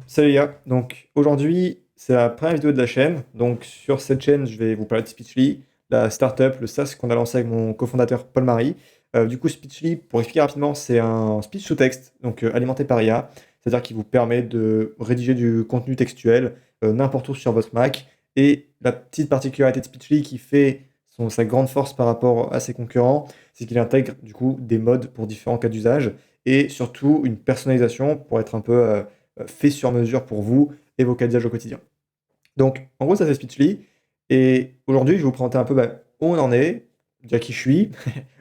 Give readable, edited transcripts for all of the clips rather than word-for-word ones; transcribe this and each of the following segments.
Salut les gars, donc aujourd'hui c'est la première vidéo de la chaîne. Donc sur cette chaîne je vais vous parler de Speechly, la startup, le SaaS qu'on a lancé avec mon cofondateur Paul-Marie. Du coup Speechly, pour expliquer rapidement, c'est un speech sous texte, donc alimenté par IA, c'est-à-dire qui vous permet de rédiger du contenu textuel n'importe où sur votre Mac. Et la petite particularité de Speechly qui fait sa grande force par rapport à ses concurrents, c'est qu'il intègre du coup des modes pour différents cas d'usage et surtout une personnalisation pour être un peu fait sur mesure pour vous et vos cas d'usage au quotidien. Donc, en gros, ça c'est Speechly. Et aujourd'hui, je vais vous présenter un peu où on en est, déjà qui je suis,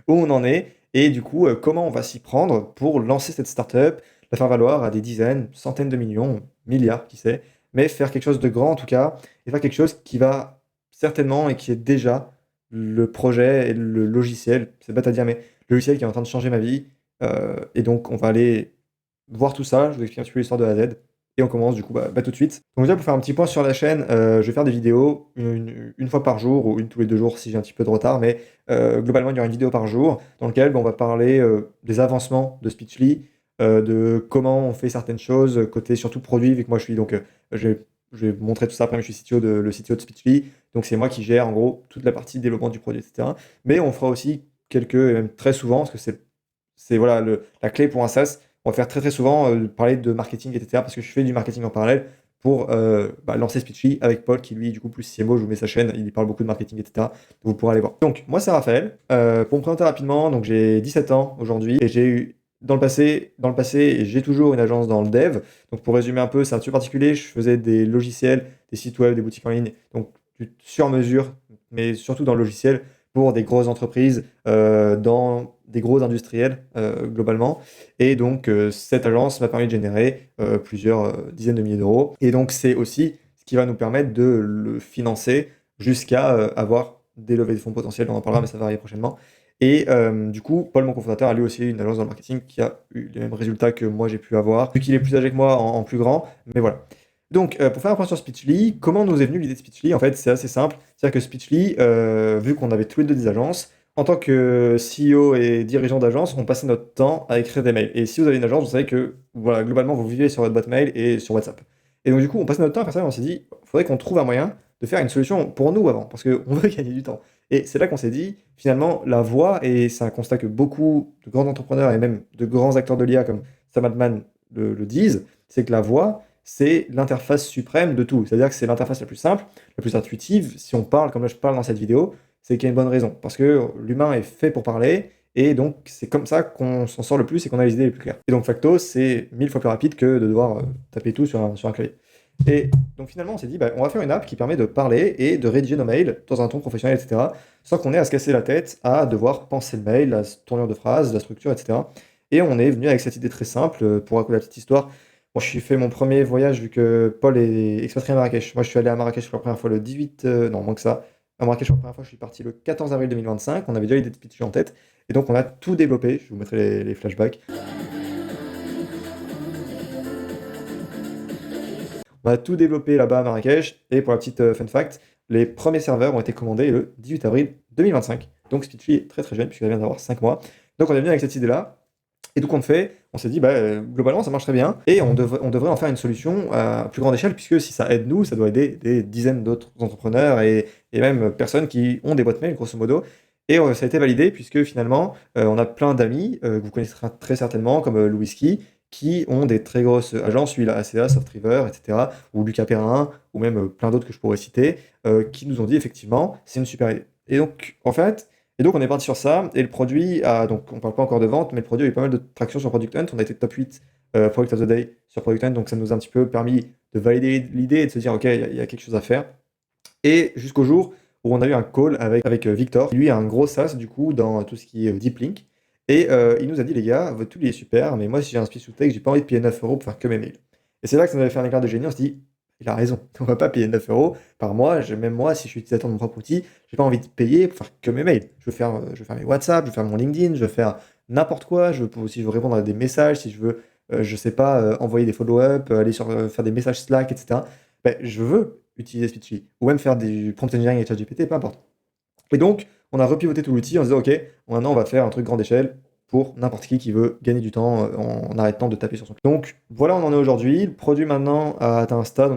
où on en est, et du coup, comment on va s'y prendre pour lancer cette startup, la faire valoir à des dizaines, centaines de millions, milliards, qui sait, mais faire quelque chose de grand en tout cas, et faire quelque chose qui va certainement et qui est déjà le projet et le logiciel, c'est bête à dire, mais le logiciel qui est en train de changer ma vie. Et donc, on va aller voir tout ça, je vous explique un petit peu l'histoire de A à Z. Et on commence du coup tout de suite. Donc déjà pour faire un petit point sur la chaîne, je vais faire des vidéos une fois par jour ou une tous les 2 jours si j'ai un petit peu de retard, mais globalement il y aura une vidéo par jour dans laquelle on va parler des avancements de Speechly, de comment on fait certaines choses, côté surtout produit, vu que moi je suis donc je vais montrer tout ça après, mais je suis le CTO de Speechly, donc c'est moi qui gère en gros toute la partie développement du produit, etc. Mais on fera aussi quelques, et même très souvent, parce que c'est voilà, la clé pour un SaaS. On va faire très très souvent parler de marketing, etc. Parce que je fais du marketing en parallèle pour lancer Speechly avec Paul, qui lui, du coup, plus CMO, je vous mets sa chaîne, il parle beaucoup de marketing, etc. Donc vous pourrez aller voir. Donc, moi, c'est Raphaël. Pour me présenter rapidement, donc j'ai 17 ans aujourd'hui et j'ai eu dans le passé, et j'ai toujours une agence dans le dev. Donc, pour résumer un peu, c'est un petit peu particulier. Je faisais des logiciels, des sites web, des boutiques en ligne, donc sur mesure, mais surtout dans le logiciel pour des grosses entreprises, dans des gros industriels globalement. Et donc cette agence m'a permis de générer plusieurs dizaines de milliers d'euros. Et donc c'est aussi ce qui va nous permettre de le financer jusqu'à avoir des levées de fonds potentielles, on en parlera, mais ça va arriver prochainement. Et du coup, Paul, mon cofondateur, a lui aussi une agence dans le marketing qui a eu les mêmes résultats que moi j'ai pu avoir, vu qu'il est plus âgé que moi en plus grand, mais voilà. Donc, pour faire un point sur Speechly, comment nous est venue l'idée de Speechly? En fait, c'est assez simple. C'est-à-dire que Speechly, vu qu'on avait tous les deux des agences, en tant que CEO et dirigeant d'agence, on passait notre temps à écrire des mails. Et si vous avez une agence, vous savez que voilà, globalement, vous vivez sur votre boîte mail et sur WhatsApp. Et donc, du coup, on passait notre temps à faire ça et on s'est dit, il faudrait qu'on trouve un moyen de faire une solution pour nous avant, parce qu'on veut gagner du temps. Et c'est là qu'on s'est dit, finalement, la voix, et c'est un constat que beaucoup de grands entrepreneurs et même de grands acteurs de l'IA comme Sam Altman le disent, c'est que la voix, c'est l'interface suprême de tout. C'est-à-dire que c'est l'interface la plus simple, la plus intuitive. Si on parle comme là je parle dans cette vidéo, c'est qu'il y a une bonne raison. Parce que l'humain est fait pour parler, et donc c'est comme ça qu'on s'en sort le plus et qu'on a les idées les plus claires. Et donc facto, c'est 1000 fois plus rapide que de devoir taper tout sur un clavier. Et donc finalement, on s'est dit, on va faire une app qui permet de parler et de rédiger nos mails dans un ton professionnel, etc. Sans qu'on ait à se casser la tête à devoir penser le mail, la tournure de phrase, la structure, etc. Et on est venu avec cette idée très simple. Pour raconter la petite histoire, bon, je suis fait mon premier voyage vu que Paul est expatrié à Marrakech. Moi, je suis allé à Marrakech pour la première fois le 18, non, moins que ça. À Marrakech pour la première fois, je suis parti le 14 avril 2025. On avait déjà l'idée de pitcher en tête. Et donc, on a tout développé. Je vous mettrai les flashbacks. On a tout développé là-bas à Marrakech. Et pour la petite fun fact, les premiers serveurs ont été commandés le 18 avril 2025. Donc, Speechly est très très jeune puisqu'il vient d'avoir 5 mois. Donc, on est venu avec cette idée-là. Et donc on le fait, on s'est dit, globalement ça marche très bien, et on devrait en faire une solution à plus grande échelle, puisque si ça aide nous, ça doit aider des dizaines d'autres entrepreneurs et même personnes qui ont des boîtes mail, grosso modo. Et ça a été validé, puisque finalement, on a plein d'amis, que vous connaîtrez très certainement, comme Louiski, qui ont des très grosses agences, lui, la ACA, Softriver, etc., ou Lucas Perrin, ou même plein d'autres que je pourrais citer, qui nous ont dit effectivement, c'est une super idée. Et donc, en fait, on est parti sur ça, et le produit a, donc on parle pas encore de vente, mais le produit a eu pas mal de traction sur Product Hunt. On a été top 8 Product of the Day sur Product Hunt, donc ça nous a un petit peu permis de valider l'idée et de se dire, ok, il y a quelque chose à faire. Et jusqu'au jour où on a eu un call avec Victor, qui lui a un gros SaaS du coup dans tout ce qui est Deep Link. Et il nous a dit, les gars, votre tool il est super, mais moi si j'ai un speech to text, j'ai pas envie de payer 9 euros pour faire que mes mails. Et c'est là que ça nous avait fait un éclair de génie, on s'est dit, il a raison, on va pas payer 9 euros par mois. Même moi, si je suis utilisateur de mon propre outil, j'ai pas envie de payer pour faire que mes mails. Je veux faire mes WhatsApp, je veux faire mon LinkedIn, je veux faire n'importe quoi. Si je veux répondre à des messages, si je veux, je sais pas, envoyer des follow-up, faire des messages Slack, etc. Je veux utiliser Speechly, ou même faire du prompt engineering et ChatGPT, peu importe. Et donc, on a repivoté tout l'outil en se disant, OK, maintenant on va faire un truc grande échelle pour n'importe qui veut gagner du temps en arrêtant de taper sur son. Donc voilà, on en est aujourd'hui. Le produit maintenant a atteint un stade,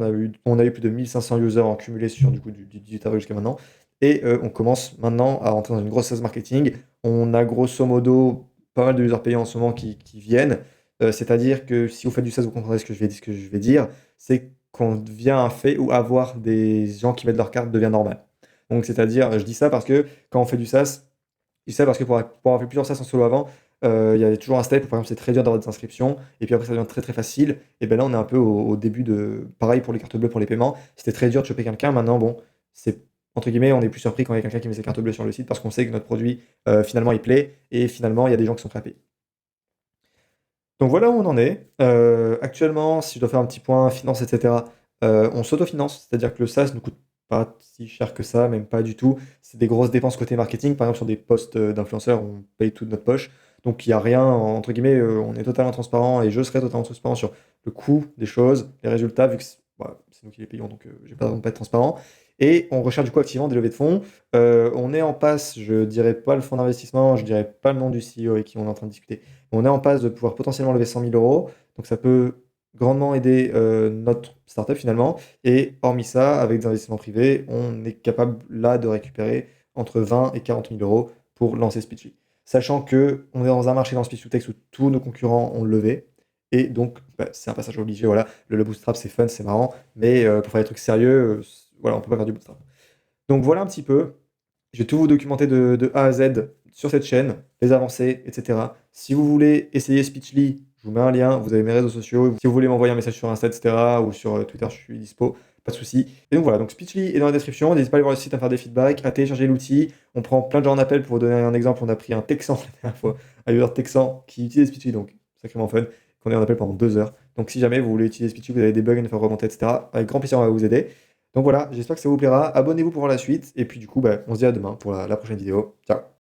on a eu plus de 1500 users en cumulé sur du 18 avril jusqu'à maintenant. Et on commence maintenant à rentrer dans une grosse phase marketing. On a grosso modo pas mal de users payants en ce moment qui viennent. C'est-à-dire que si vous faites du SaaS, vous comprendrez ce que je vais dire. C'est qu'on devient un fait où avoir des gens qui mettent leur carte devient normal. Donc c'est-à-dire, je dis ça parce que quand on fait du SaaS, je dis ça parce que pour avoir fait plusieurs SaaS en solo avant, il y avait toujours un step où par exemple c'est très dur d'avoir des inscriptions, et puis après ça devient très très facile. Et ben là on est un peu au début de. Pareil pour les cartes bleues pour les paiements, c'était très dur de choper quelqu'un. Maintenant, bon, c'est entre guillemets, on est plus surpris quand il y a quelqu'un qui met ses cartes bleues sur le site parce qu'on sait que notre produit finalement il plaît, et finalement il y a des gens qui sont prêts à payer. Donc voilà où on en est. Actuellement, si je dois faire un petit point finance, et cetera, on s'autofinance, c'est-à-dire que le SaaS ne coûte pas si cher que ça, même pas du tout. C'est des grosses dépenses côté marketing. Par exemple, sur des posts, d'influenceurs, on paye tout de notre poche. Donc il y a rien, entre guillemets, on est totalement transparent, et je serai totalement transparent sur le coût des choses, les résultats, vu que c'est nous qui les payons, donc j'ai pas besoin de pas être transparent. Et on recherche du coup activement des levées de fonds. On est en passe, je dirais pas le fonds d'investissement, je dirais pas le nom du CEO avec qui on est en train de discuter. On est en passe de pouvoir potentiellement lever 100 000 euros, donc ça peut grandement aider notre startup finalement. Et hormis ça, avec des investissements privés, on est capable là de récupérer entre 20 et 40 000 euros pour lancer Speechly. Sachant que on est dans un marché dans Speech to Text où tous nos concurrents ont levé, et donc c'est un passage obligé. Voilà, le bootstrap c'est fun, c'est marrant, mais pour faire des trucs sérieux, voilà, on peut pas faire du bootstrap. Donc voilà un petit peu. Je vais tout vous documenter de A à Z sur cette chaîne, les avancées, etc. Si vous voulez essayer Speechly, je vous mets un lien, vous avez mes réseaux sociaux. Si vous voulez m'envoyer un message sur Insta, etc., ou sur Twitter, je suis dispo, pas de souci. Et donc voilà, donc Speechly est dans la description. N'hésitez pas à aller voir le site, à faire des feedbacks, à télécharger l'outil. On prend plein de gens en appel. Pour vous donner un exemple, on a pris un Texan la dernière fois, un user Texan qui utilise Speechly, donc sacrément fun, qu'on est en appel pendant 2 heures. Donc si jamais vous voulez utiliser Speechly, vous avez des bugs à nous faire remonter, etc., avec grand plaisir, on va vous aider. Donc voilà, j'espère que ça vous plaira. Abonnez-vous pour voir la suite. Et puis du coup, on se dit à demain pour la prochaine vidéo. Ciao!